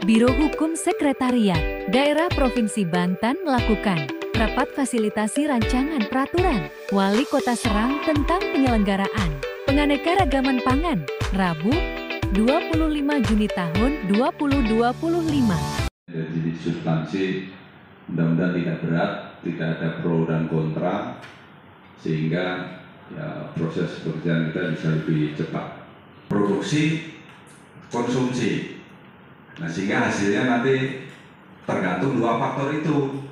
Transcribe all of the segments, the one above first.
Biro Hukum Sekretariat Daerah Provinsi Banten melakukan rapat fasilitasi rancangan peraturan Wali Kota Serang tentang penyelenggaraan penganekaragaman pangan, Rabu, 25 Juni tahun 2025. Jadi substansi mudah-mudahan tidak berat, tidak ada pro dan kontra, sehingga ya, proses pekerjaan kita bisa lebih cepat. Produksi, konsumsi. Nah, sehingga hasilnya nanti tergantung dua faktor itu.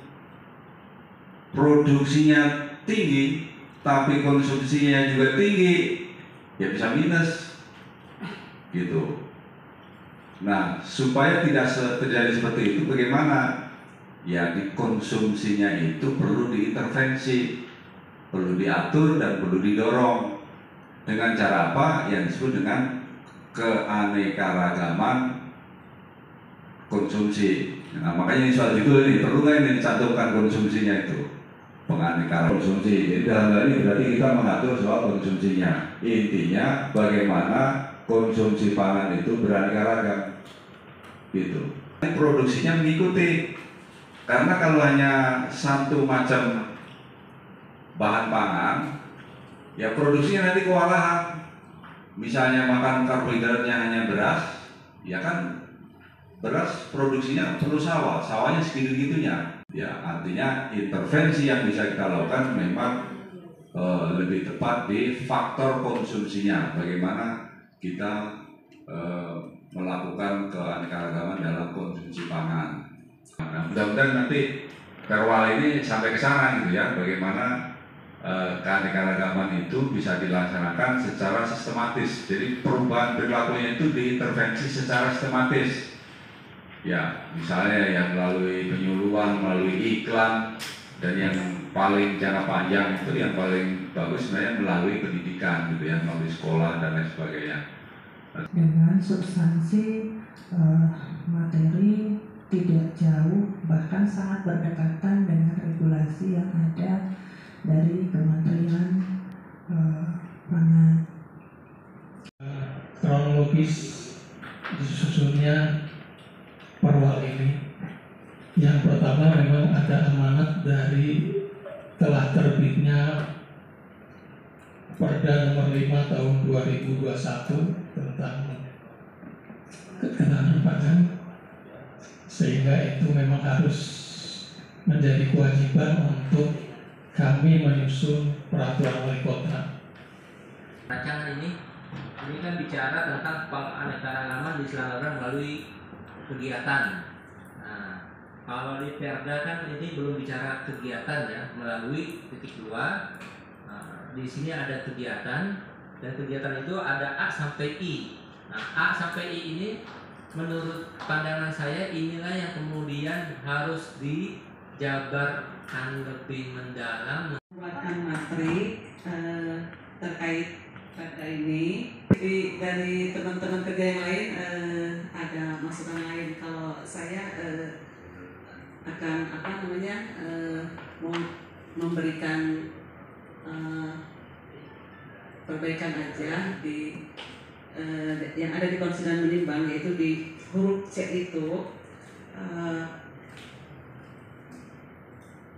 Produksinya tinggi, tapi konsumsinya juga tinggi, ya bisa minus, gitu. Nah, supaya tidak terjadi seperti itu, bagaimana? Ya, di konsumsinya itu perlu diintervensi, perlu diatur dan perlu didorong. Dengan cara apa? Yang disebut dengan keanekaragaman konsumsi. Nah, makanya soal judul ini, perlu nggak ini dicantumkan konsumsinya itu? Penganekaragaman konsumsi. Jadi dalam hal ini berarti kita mengatur soal konsumsinya. Intinya bagaimana konsumsi pangan itu beraneka ragam, gitu. Produksinya mengikuti, karena kalau hanya satu macam bahan pangan, ya produksinya nanti kewalahan. Misalnya makan karbohidratnya hanya beras, ya kan beras produksinya perlu sawah, sawahnya segitu-gitunya. Ya artinya intervensi yang bisa kita lakukan memang lebih tepat di faktor konsumsinya. Bagaimana kita melakukan keanekaragaman dalam konsumsi pangan. Nah, mudah-mudahan nanti Perwal ini sampai ke sana gitu ya, bagaimana keanekaragaman itu bisa dilaksanakan secara sistematis. Jadi perubahan perilakunya itu diintervensi secara sistematis. Ya, misalnya yang melalui penyuluhan, melalui iklan, dan yang paling jangka panjang itu yang paling bagus sebenarnya melalui pendidikan gitu ya, melalui sekolah dan lain sebagainya. Dengan substansi materi tidak jauh, bahkan sangat berdekatan dengan regulasi yang ada dari Kementerian Pangan. Kronologis disusunnya Perwal ini, yang pertama memang ada amanat dari telah terbitnya Perda nomor 5 tahun 2021 tentang ketahanan pangan, sehingga itu memang harus menjadi kewajiban untuk kami menyusun peraturan wali kota. Rancangan ini kan bicara tentang penganekaragaman diselenggarakan melalui kegiatan. Nah, kalau di Perda kan ini belum bicara kegiatan ya, melalui titik 2. Di sini ada kegiatan, dan kegiatan itu ada A sampai I. Nah, A sampai I ini menurut pandangan saya inilah yang kemudian harus dijabarkan lebih mendalam. Membuatkan materi terkait pada ini. Dari teman-teman kerja yang lain ada masukan lain. Kalau saya akan memberikan perbaikan aja di yang ada di konsideran menimbang, yaitu di huruf C itu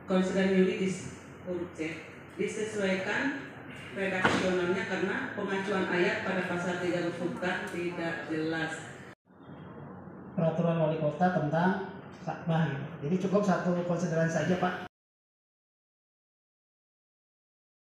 konsideran yuridis huruf C disesuaikan redaksionalnya karena pengacuan ayat pada pasal 3 huruf K tidak jelas. Peraturan wali kota tentang sakbah gitu. Jadi cukup satu konsideran saja Pak.